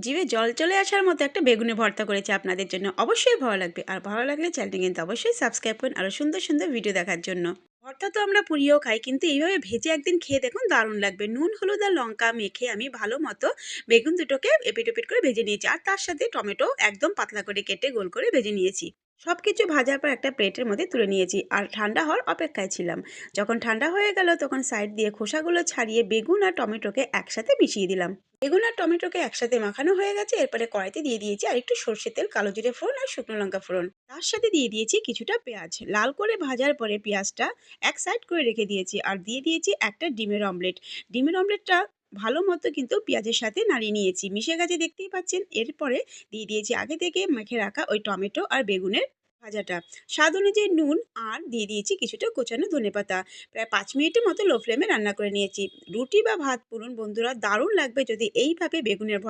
জিভে জল চলে আসার মতো একটা বেগুনের ভর্তা করেছি আপনাদের জন্য। অবশ্যই ভালো লাগবে। আর ভালো লাগলে চ্যানেলটি কিন্তু অবশ্যই সাবস্ক্রাইব করুন আরও সুন্দর, সুন্দর ভিডিও দেখার জন্য। ভর্তা তো আমরা পুড়িয়েও খাই, কিন্তু এইভাবে ভেজে একদিন খেয়ে দেখুন, দারুণ লাগবে। নুন, হলুদ আর লঙ্কা মেখে আমি ভালো মতো বেগুন দুটোকে এপিট ওপিট করে ভেজে নিয়েছি। আর তার সাথে টমেটো একদম পাতলা করে কেটে গোল করে ভেজে নিয়েছি। সবকিছু ভাজার পর একটা প্লেটের মধ্যে তুলে নিয়েছি আর ঠান্ডা হওয়ার অপেক্ষায় ছিলাম। যখন ঠান্ডা হয়ে গেল তখন সাইড দিয়ে খোসাগুলো ছাড়িয়ে বেগুন আর টমেটোকে একসাথে মিশিয়ে দিলাম। বেগুন আর টমেটোকে একসাথে মাখানো হয়ে গেছে। এরপরে কড়াইতে দিয়ে দিয়েছি আর একটু সর্ষের তেল, কালো জিরে ফোড়ন আর শুকনো লঙ্কা ফোড়ন। তার সাথে দিয়ে দিয়েছি কিছুটা পেঁয়াজ। লাল করে ভাজার পরে পেঁয়াজটা এক সাইড করে রেখে দিয়েছি আর দিয়ে দিয়েছি একটা ডিমের অমলেট। ডিমের অমলেটটা ভালো মতো কিন্তু পেঁয়াজের সাথে নাড়িয়ে নিয়েছি, মিশে গেছে দেখতেই পাচ্ছেন। এরপরে দিয়ে দিয়েছি আগে থেকে মেখে রাখা ওই টমেটো আর বেগুনের ভাজাটা। স্বাদ অনুযায়ী নুন আর দিয়ে দিয়েছি কিছুটা কোচানো ধনেপাতা। প্রায় 5 মিনিটের মতো লো ফ্লেমে রান্না করে নিয়েছি। রুটি বা ভাত বলুন বন্ধুরা, দারুণ লাগবে যদি এইভাবে বেগুনের